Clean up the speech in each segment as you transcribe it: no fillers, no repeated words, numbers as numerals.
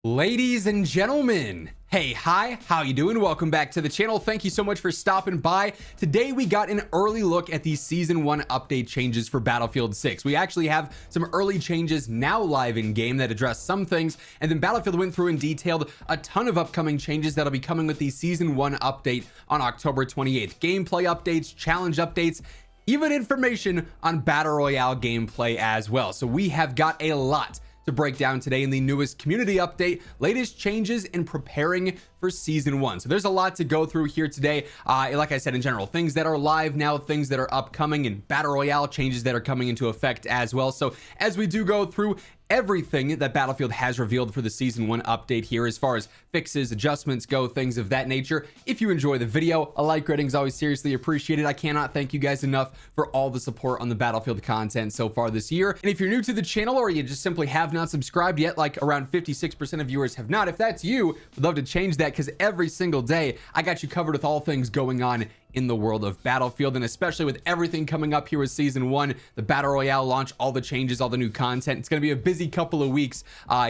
Ladies and gentlemen, hey, hi, how you doing? Welcome back to the channel. Thank you so much for stopping by. Today we got an early look at the season 1 update changes for Battlefield 6. We actually have some early changes now live in game that address some things, and then Battlefield went through and detailed a ton of upcoming changes that'll be coming with the season 1 update on October 28th. Gameplay updates, challenge updates, even information on Battle Royale gameplay as well. So we have got a lot to break down today in the newest community update, latest changes in preparing for season 1. So there's a lot to go through here today. Like I said, in general, things that are live now, things that are upcoming, and Battle Royale changes that are coming into effect as well. So as we do go through everything that Battlefield has revealed for the season 1 update here, as far as fixes, adjustments go, things of that nature. If you enjoy the video, a like rating is always seriously appreciated. I cannot thank you guys enough for all the support on the Battlefield content so far this year. And if you're new to the channel, or you just simply have not subscribed yet, like around 56% of viewers have not, if that's you, I'd love to change that, because every single day I got you covered with all things going on in the world of Battlefield, and especially with everything coming up here with season 1, the Battle Royale launch, all the changes, all the new content. It's going to be a busy couple of weeks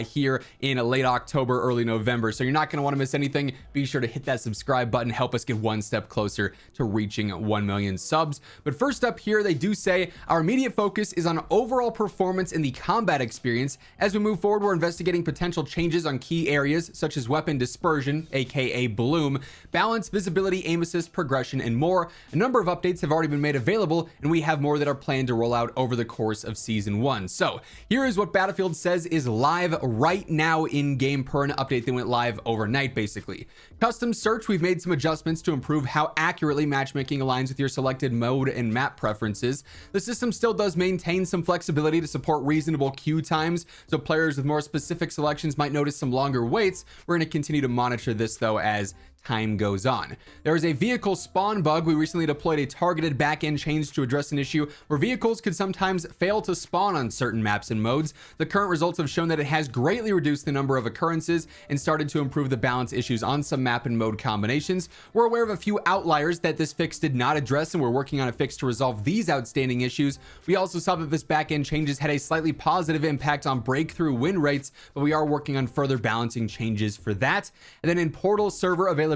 here in late October, early November, so you're not going to want to miss anything. Be sure to hit that subscribe button, help us get one step closer to reaching 1 million subs. But first up here, they do say our immediate focus is on overall performance in the combat experience. As we move forward, we're investigating potential changes on key areas such as weapon dispersion, aka bloom, balance, visibility, aim assist, progression, and more. A number of updates have already been made available, and we have more that are planned to roll out over the course of season 1. So here is what Battlefield says is live right now in game per an update that went live overnight. Basically, custom search, we've made some adjustments to improve how accurately matchmaking aligns with your selected mode and map preferences. The system still does maintain some flexibility to support reasonable queue times, so players with more specific selections might notice some longer waits. We're going to continue to monitor this though as time goes on. There is a vehicle spawn bug. We recently deployed a targeted back-end change to address an issue where vehicles could sometimes fail to spawn on certain maps and modes. The current results have shown that it has greatly reduced the number of occurrences and started to improve the balance issues on some map and mode combinations. We're aware of a few outliers that this fix did not address, and we're working on a fix to resolve these outstanding issues. We also saw that this back-end changes had a slightly positive impact on breakthrough win rates, but we are working on further balancing changes for that. And then in Portal server availability,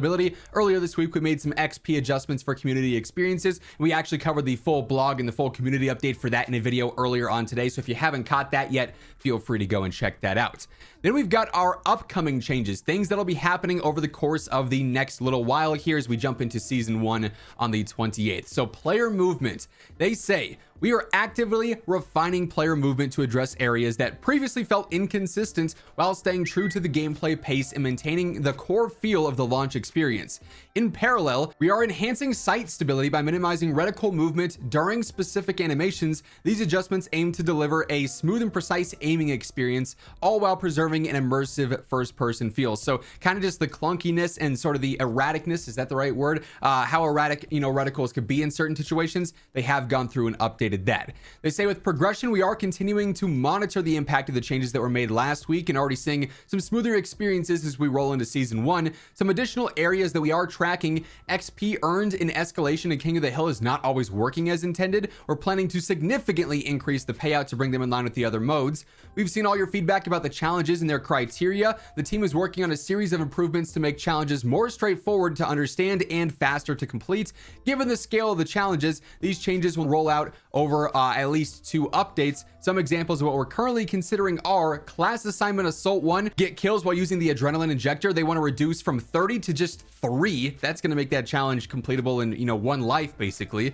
earlier this week we made some XP adjustments for community experiences. We actually covered the full blog and the full community update for that in a video earlier on today, so if you haven't caught that yet, feel free to go and check that out. Then we've got our upcoming changes, things that'll be happening over the course of the next little while here as we jump into season 1 on the 28th. So player movement, they say we are actively refining player movement to address areas that previously felt inconsistent while staying true to the gameplay pace and maintaining the core feel of the launch experience. In parallel, we are enhancing sight stability by minimizing reticle movement during specific animations. These adjustments aim to deliver a smooth and precise aiming experience, all while preserving an immersive first-person feel. So kind of just the clunkiness and sort of the erraticness, is that the right word? How erratic, reticles could be in certain situations. They have gone through and updated that. They say with progression, we are continuing to monitor the impact of the changes that were made last week and already seeing some smoother experiences as we roll into season 1. Some additional areas that we are tracking: XP earned in escalation and King of the Hill is not always working as intended. We're planning to significantly increase the payout to bring them in line with the other modes. We've seen all your feedback about the challenges and their criteria. The team is working on a series of improvements to make challenges more straightforward to understand and faster to complete. Given the scale of the challenges, these changes will roll out over at least 2 updates. Some examples of what we're currently considering are class assignment assault 1, get kills while using the adrenaline injector. They want to reduce from 30 to just 3. That's going to make that challenge completable in 1 life basically.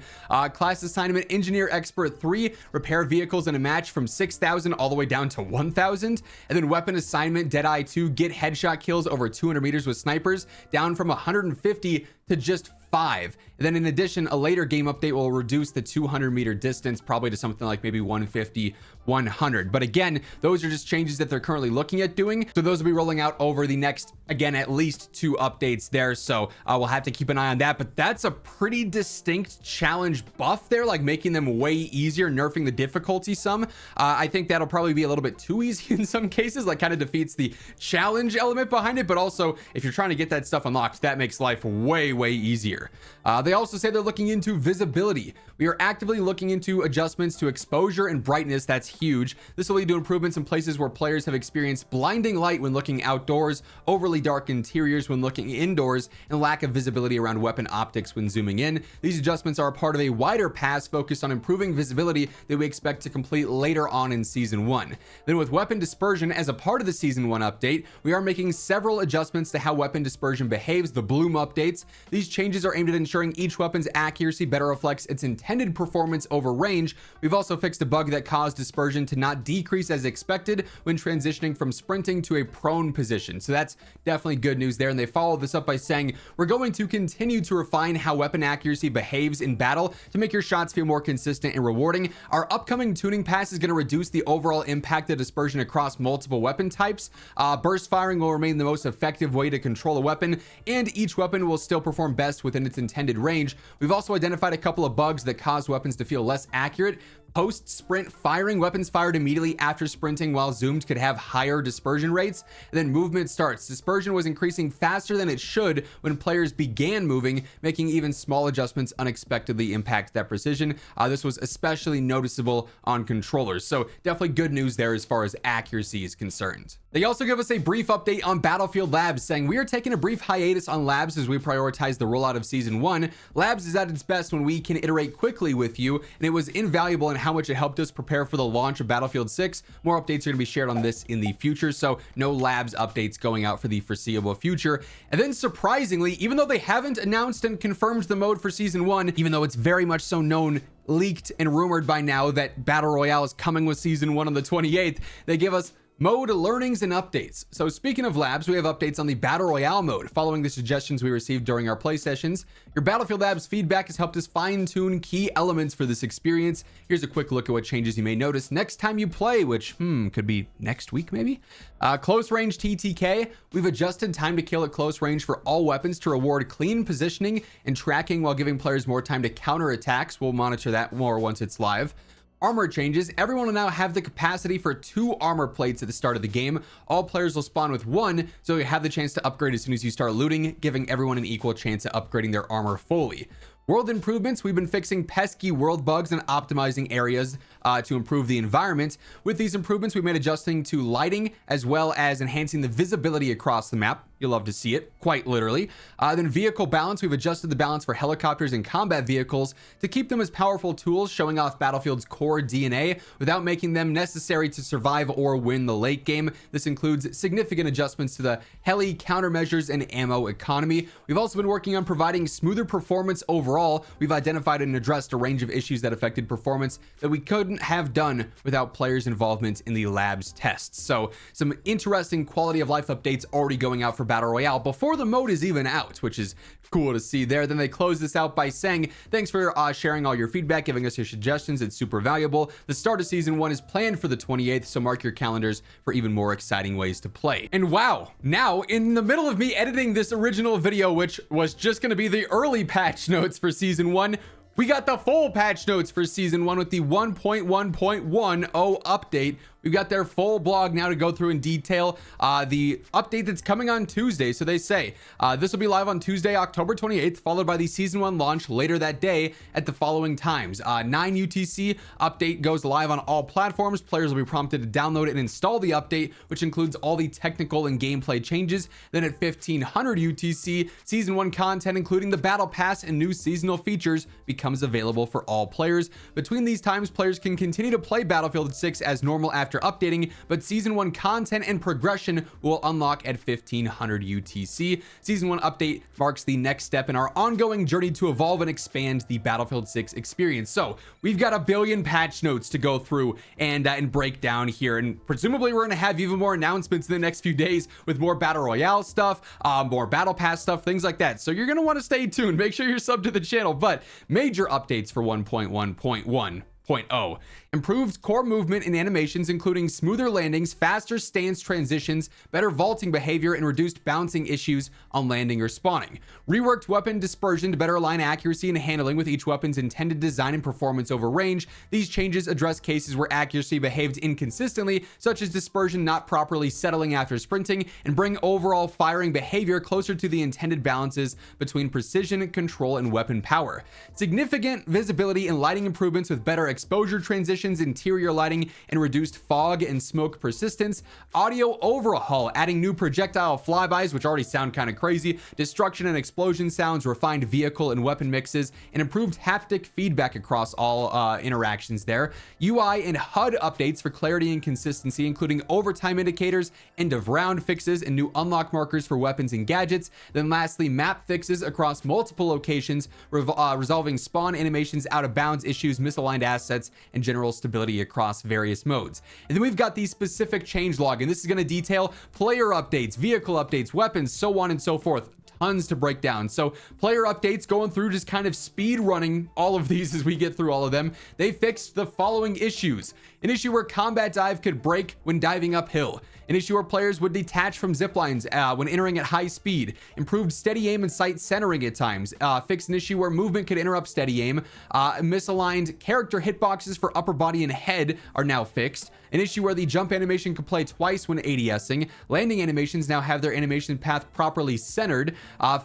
Class assignment engineer expert 3, repair vehicles in a match from 6,000 all the way down to 1,000. And then weapon assignment Deadeye 2, get headshot kills over 200 meters with snipers, down from 150 to just 5. And then in addition, a later game update will reduce the 200-meter distance probably to something like maybe 150, 100. But again, those are just changes that they're currently looking at doing. So those will be rolling out over the next, again, at least 2 updates there. So we'll have to keep an eye on that. But that's a pretty distinct challenge buff there, like making them way easier, nerfing the difficulty some. I think that'll probably be a little bit too easy in some cases, like kind of defeats the challenge element behind it. But also, if you're trying to get that stuff unlocked, that makes life way easier. here. They also say they're looking into visibility. We are actively looking into adjustments to exposure and brightness. That's huge. This will lead to improvements in places where players have experienced blinding light when looking outdoors, overly dark interiors when looking indoors, and lack of visibility around weapon optics when zooming in. These adjustments are a part of a wider pass focused on improving visibility that we expect to complete later on in Season 1. Then with weapon dispersion as a part of the Season 1 update, we are making several adjustments to how weapon dispersion behaves, the bloom updates. These changes are aimed at ensuring each weapon's accuracy better reflects its intended performance over range. We've also fixed a bug that caused dispersion to not decrease as expected when transitioning from sprinting to a prone position. So that's definitely good news there. And they follow this up by saying, we're going to continue to refine how weapon accuracy behaves in battle to make your shots feel more consistent and rewarding. Our upcoming tuning pass is going to reduce the overall impact of dispersion across multiple weapon types. Burst firing will remain the most effective way to control a weapon, and each weapon will still perform best within its intended range. We've also identified a couple of bugs that cause weapons to feel less accurate. Post-sprint firing, weapons fired immediately after sprinting while zoomed could have higher dispersion rates. And then movement starts. Dispersion was increasing faster than it should when players began moving, making even small adjustments unexpectedly impact that precision. This was especially noticeable on controllers. So definitely good news there as far as accuracy is concerned. They also give us a brief update on Battlefield Labs, saying we are taking a brief hiatus on Labs as we prioritize the rollout of Season 1. Labs is at its best when we can iterate quickly with you, and it was invaluable in how much it helped us prepare for the launch of Battlefield 6. More updates are going to be shared on this in the future, so no Labs updates going out for the foreseeable future. And then surprisingly, even though they haven't announced and confirmed the mode for Season 1, even though it's very much so known, leaked, and rumored by now that Battle Royale is coming with Season 1 on the 28th, they give us mode learnings and updates. So speaking of Labs, we have updates on the Battle Royale mode. Following the suggestions we received during our play sessions, your Battlefield Labs feedback has helped us fine-tune key elements for this experience. Here's a quick look at what changes you may notice next time you play, which could be next week maybe. Close range TTK, we've adjusted time to kill at close range for all weapons to reward clean positioning and tracking while giving players more time to counter attacks. We'll monitor that more once it's live. Armor changes. Everyone will now have the capacity for 2 armor plates at the start of the game. All players will spawn with 1, so you have the chance to upgrade as soon as you start looting, giving everyone an equal chance at upgrading their armor fully. World improvements, we've been fixing pesky world bugs and optimizing areas to improve the environment. With these improvements, we've made adjusting to lighting as well as enhancing the visibility across the map. You'll love to see it, quite literally. Then vehicle balance, we've adjusted the balance for helicopters and combat vehicles to keep them as powerful tools, showing off Battlefield's core DNA without making them necessary to survive or win the late game. This includes significant adjustments to the heli countermeasures and ammo economy. We've also been working on providing smoother performance overall. We've identified and addressed a range of issues that affected performance that we couldn't have done without players' involvement in the labs tests. So some interesting quality of life updates already going out for Battle Royale before the mode is even out, which is cool to see there. Then they close this out by saying, thanks for sharing all your feedback, giving us your suggestions. It's super valuable. The start of Season 1 is planned for the 28th, so mark your calendars for even more exciting ways to play. And wow, now in the middle of me editing this original video, which was just going to be the early patch notes for Season 1, we got the full patch notes for Season 1 with the 1.1.10 update. We've got their full blog now to go through in detail. The update that's coming on Tuesday. So they say this will be live on Tuesday, October 28th, followed by the Season 1 launch later that day at the following times. 9 UTC update goes live on all platforms. Players will be prompted to download it and install the update, which includes all the technical and gameplay changes. Then at 1500 UTC, Season 1 content, including the Battle Pass and new seasonal features, becomes available for all players. Between these times, players can continue to play Battlefield 6 as normal after updating, but Season 1 content and progression will unlock at 1500 UTC. Season 1 update marks the next step in our ongoing journey to evolve and expand the Battlefield 6 experience. So we've got a billion patch notes to go through and break down here, and presumably we're going to have even more announcements in the next few days with more Battle Royale stuff, more Battle Pass stuff, things like that. So you're going to want to stay tuned. Make sure you're subbed to the channel, but major updates for 1.1.1. 6.0. Improved core movement and animations, including smoother landings, faster stance transitions, better vaulting behavior, and reduced bouncing issues on landing or spawning. Reworked weapon dispersion to better align accuracy and handling with each weapon's intended design and performance over range. These changes address cases where accuracy behaved inconsistently, such as dispersion not properly settling after sprinting, and bring overall firing behavior closer to the intended balances between precision, control, and weapon power. Significant visibility and lighting improvements with better exposure transitions, interior lighting, and reduced fog and smoke persistence. Audio overhaul, adding new projectile flybys, which already sound kind of crazy, destruction and explosion sounds, refined vehicle and weapon mixes, and improved haptic feedback across all interactions there. UI and HUD updates for clarity and consistency, including overtime indicators, end of round fixes, and new unlock markers for weapons and gadgets. Then lastly, map fixes across multiple locations, resolving spawn animations, out of bounds issues, misaligned assets, and general stability across various modes. And then we've got the specific changelog, and this is going to detail player updates, vehicle updates, weapons, so on and so forth. Tons to break down. So player updates, going through just kind of speed running all of these as we get through all of them. They fixed the following issues: an issue where combat dive could break when diving uphill, an issue where players would detach from zip lines when entering at high speed, improved steady aim and sight centering at times, fixed an issue where movement could interrupt steady aim, misaligned character hitboxes for upper body and head are now fixed, an issue where the jump animation could play twice when ADSing, landing animations now have their animation path properly centered,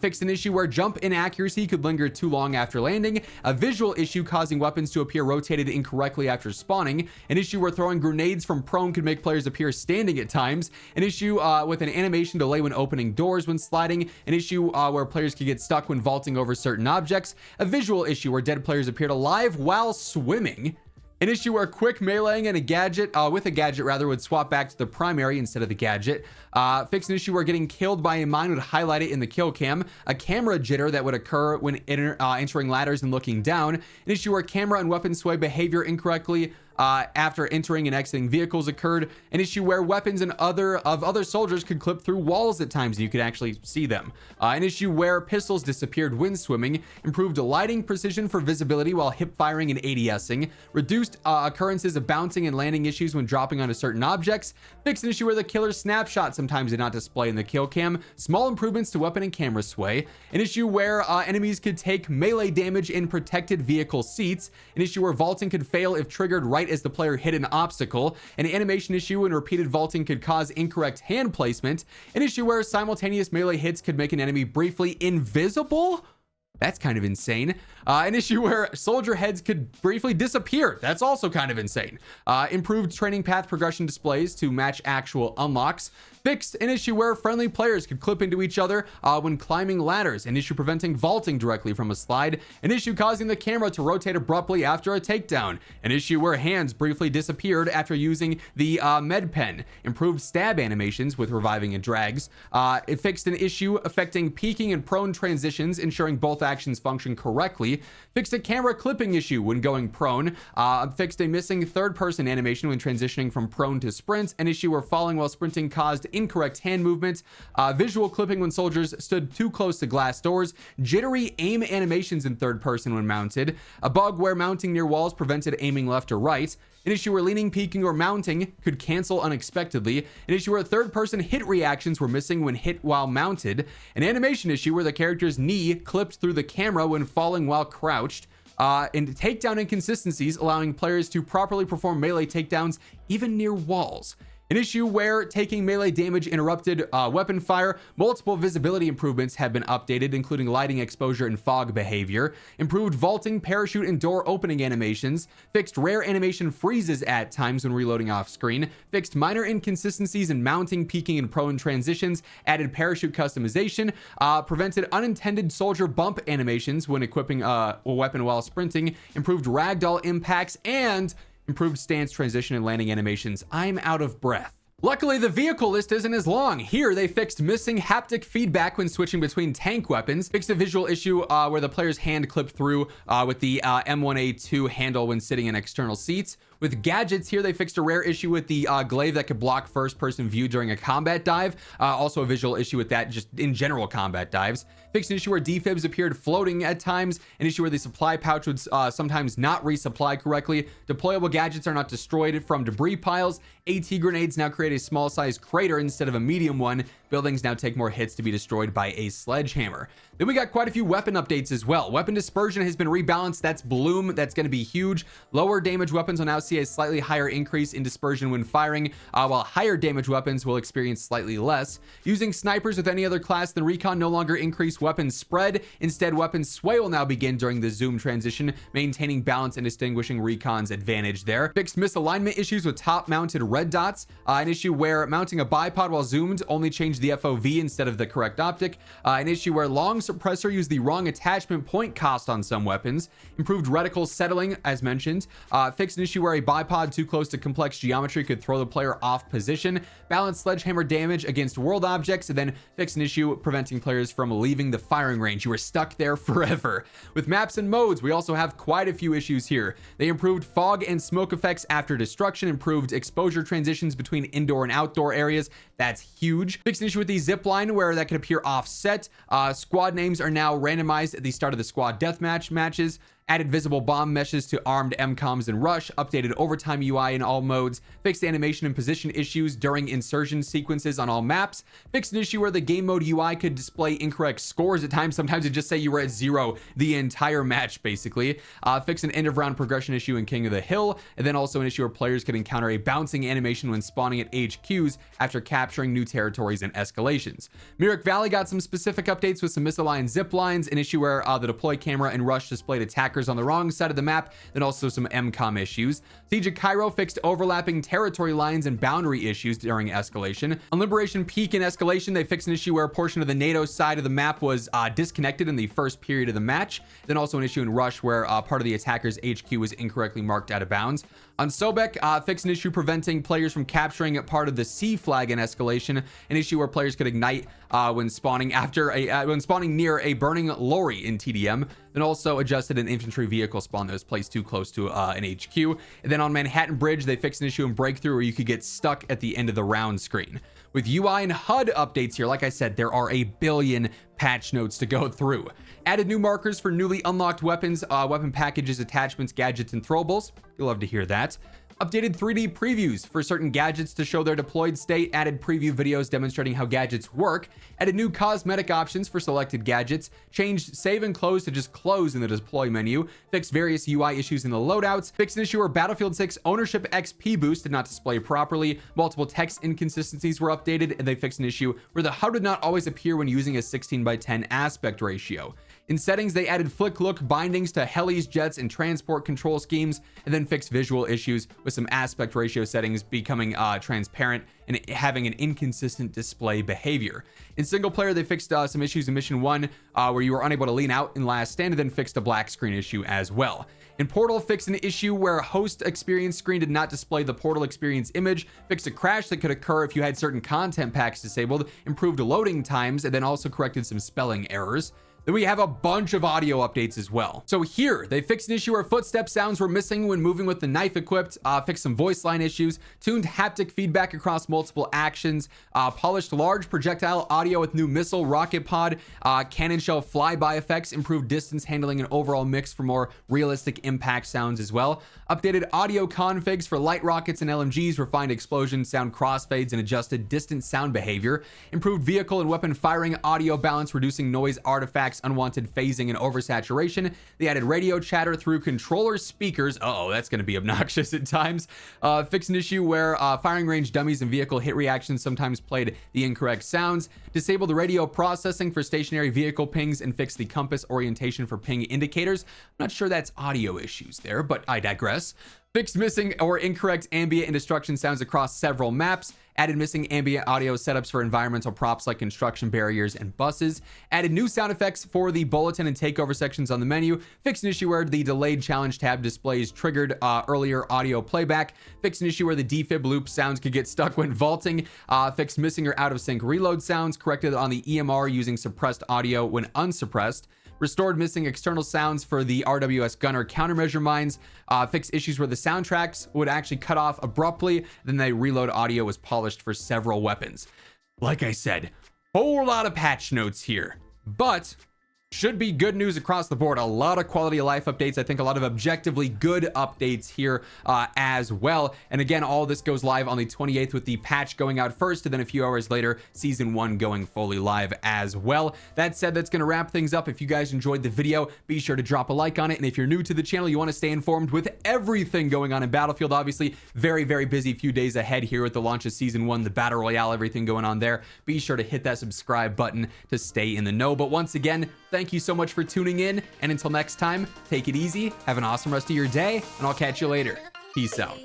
fixed an issue where jump inaccuracy could linger too long after landing, a visual issue causing weapons to appear rotated incorrectly after spawning, an issue where throwing grenades from prone could make players appear standing at times, an issue with an animation delay when opening doors when sliding, an issue where players could get stuck when vaulting over certain objects, a visual issue where dead players appeared alive while swimming, an issue where quick meleeing and a gadget would swap back to the primary instead of the gadget. Fix an issue where getting killed by a mine would highlight it in the kill cam. A camera jitter that would occur when entering ladders and looking down. An issue where camera and weapon sway behavior incorrectly after entering and exiting vehicles occurred. An issue where weapons and other soldiers could clip through walls at times and you could actually see them. An issue where pistols disappeared when swimming. Improved lighting precision for visibility while hip firing and ADSing. Reduced occurrences of bouncing and landing issues when dropping onto certain objects. Fixed an issue where the killer's snapshot sometimes did not display in the kill cam. Small improvements to weapon and camera sway. An issue where enemies could take melee damage in protected vehicle seats. An issue where vaulting could fail if triggered right as the player hit an obstacle. An animation issue when repeated vaulting could cause incorrect hand placement. An issue where simultaneous melee hits could make an enemy briefly invisible. That's kind of insane. An issue where soldier heads could briefly disappear. That's also kind of insane. Improved training path progression displays to match actual unlocks. Fixed an issue where friendly players could clip into each other when climbing ladders. An issue preventing vaulting directly from a slide. An issue causing the camera to rotate abruptly after a takedown. An issue where hands briefly disappeared after using the med pen. Improved stab animations with reviving and drags. It fixed an issue affecting peeking and prone transitions, ensuring both actions function correctly. Fixed a camera clipping issue when going prone. Fixed a missing third-person animation when transitioning from prone to sprint. An issue where falling while sprinting caused incorrect hand movement. Visual clipping when soldiers stood too close to glass doors. Jittery aim animations in third person when mounted. A bug where mounting near walls prevented aiming left or right. An issue where leaning, peeking, or mounting could cancel unexpectedly. An issue where third-person hit reactions were missing when hit while mounted. An animation issue where the character's knee clipped through the camera when falling while crouched. And takedown inconsistencies, allowing players to properly perform melee takedowns even near walls. An issue where taking melee damage interrupted weapon fire. Multiple visibility improvements have been updated, including lighting, exposure, and fog behavior. Improved vaulting, parachute, and door opening animations. Fixed rare animation freezes at times when reloading off screen. Fixed minor inconsistencies in mounting, peeking, and prone transitions. Added parachute customization. Prevented unintended soldier bump animations when equipping a weapon while sprinting. Improved ragdoll impacts and improved stance transition and landing animations. I'm out of breath. Luckily, the vehicle list isn't as long. Here, they fixed missing haptic feedback when switching between tank weapons, fixed a visual issue where the player's hand clipped through with the M1A2 handle when sitting in external seats, With gadgets here, they fixed a rare issue with the glaive that could block first-person view during a combat dive. Also a visual issue with that just in general combat dives. Fixed an issue where defibs appeared floating at times, an issue where the supply pouch would sometimes not resupply correctly. Deployable gadgets are not destroyed from debris piles. AT grenades now create a small-sized crater instead of a medium one. Buildings now take more hits to be destroyed by a sledgehammer. Then we got quite a few weapon updates as well. Weapon dispersion has been rebalanced. That's bloom. That's going to be huge. Lower damage weapons will now see a slightly higher increase in dispersion when firing, while higher damage weapons will experience slightly less. Using snipers with any other class than recon no longer increase weapon spread. Instead, weapon sway will now begin during the zoom transition, maintaining balance and distinguishing recon's advantage there. Fixed misalignment issues with top mounted red dots. An issue where mounting a bipod while zoomed only changed the FOV instead of the correct optic. An issue where long suppressor used the wrong attachment point cost on some weapons. Improved reticle settling, as mentioned. Fixed an issue where a bipod too close to complex geometry could throw the player off position. Balanced sledgehammer damage against world objects, and then fixed an issue preventing players from leaving the firing range. You were stuck there forever. With maps and modes, we also have quite a few issues here. They improved fog and smoke effects after destruction, improved exposure transitions between indoor and outdoor areas. That's huge. Fixed an issue with the zip line where that could appear offset. Squad names are now randomized at the start of the squad deathmatch matches. Added visible bomb meshes to armed MCOMs and Rush, updated overtime UI in all modes, fixed animation and position issues during insertion sequences on all maps, fixed an issue where the game mode UI could display incorrect scores at times. Sometimes it just say you were at 0 the entire match, basically. Fixed an end of round progression issue in King of the Hill, and then also an issue where players could encounter a bouncing animation when spawning at HQs after capturing new territories and escalations. Myrick Valley got some specific updates with some misaligned zip lines, an issue where the deploy camera and Rush displayed attackers on the wrong side of the map, then also some MCOM issues. Siege of Cairo fixed overlapping territory lines and boundary issues during escalation. On Liberation Peak and escalation, they fixed an issue where a portion of the NATO side of the map was disconnected in the first period of the match. Then also an issue in Rush where part of the attacker's HQ was incorrectly marked out of bounds. On Sobek, fixed an issue preventing players from capturing part of the C flag in escalation, an issue where players could ignite when spawning near a burning lorry in TDM. Then also adjusted an infantry vehicle spawn that was placed too close to an HQ. And then on Manhattan Bridge, they fixed an issue in Breakthrough where you could get stuck at the end of the round screen. With UI and HUD updates here, like I said, there are a billion patch notes to go through. Added new markers for newly unlocked weapons, weapon packages, attachments, gadgets, and throwables. You'll love to hear that. Updated 3D previews for certain gadgets to show their deployed state, added preview videos demonstrating how gadgets work, added new cosmetic options for selected gadgets, changed save and close to just close in the deploy menu, fixed various UI issues in the loadouts, fixed an issue where Battlefield 6 ownership XP boost did not display properly, multiple text inconsistencies were updated, and they fixed an issue where the HUD would not always appear when using a 16:10 aspect ratio. In settings, they added flick look bindings to helis, jets, and transport control schemes, and then fixed visual issues with some aspect ratio settings becoming transparent and having an inconsistent display behavior. In single player, they fixed some issues in Mission 1 where you were unable to lean out in last stand, and then fixed a black screen issue as well. In Portal, fixed an issue where host experience screen did not display the Portal experience image, fixed a crash that could occur if you had certain content packs disabled, improved loading times, and then also corrected some spelling errors. Then we have a bunch of audio updates as well. So here, they fixed an issue where footstep sounds were missing when moving with the knife equipped, fixed some voice line issues, tuned haptic feedback across multiple actions, polished large projectile audio with new missile, rocket pod, cannon shell flyby effects, improved distance handling and overall mix for more realistic impact sounds as well. Updated audio configs for light rockets and LMGs, refined explosion sound crossfades and adjusted distance sound behavior. Improved vehicle and weapon firing audio balance, reducing noise artifacts, unwanted phasing, and oversaturation. They added radio chatter through controller speakers. Uh-oh, that's going to be obnoxious at times. Fixed an issue where firing range dummies and vehicle hit reactions sometimes played the incorrect sounds. Disabled the radio processing for stationary vehicle pings and fixed the compass orientation for ping indicators. I'm not sure that's audio issues there, but I digress. Fixed missing or incorrect ambient and destruction sounds across several maps. Added missing ambient audio setups for environmental props like construction barriers and buses. Added new sound effects for the bulletin and takeover sections on the menu. Fixed an issue where the delayed challenge tab displays triggered earlier audio playback. Fixed an issue where the defib loop sounds could get stuck when vaulting. Fixed missing or out of sync reload sounds. Corrected on the EMR using suppressed audio when unsuppressed. restored missing external sounds for the RWS gunner countermeasure mines, fixed issues where the soundtracks would actually cut off abruptly, then the reload audio was polished for several weapons. Like I said, whole lot of patch notes here, but should be good news across the board. A lot of quality of life updates. I think a lot of objectively good updates here as well. And again, all this goes live on the 28th with the patch going out first, and then a few hours later, season 1 going fully live as well. That said, that's going to wrap things up. If you guys enjoyed the video, be sure to drop a like on it. And if you're new to the channel, you want to stay informed with everything going on in Battlefield. Obviously, very, very busy few days ahead here with the launch of season 1, the Battle Royale, everything going on there. Be sure to hit that subscribe button to stay in the know. But once again, thank you so much for tuning in, and until next time, take it easy, have an awesome rest of your day, and I'll catch you later. Peace out.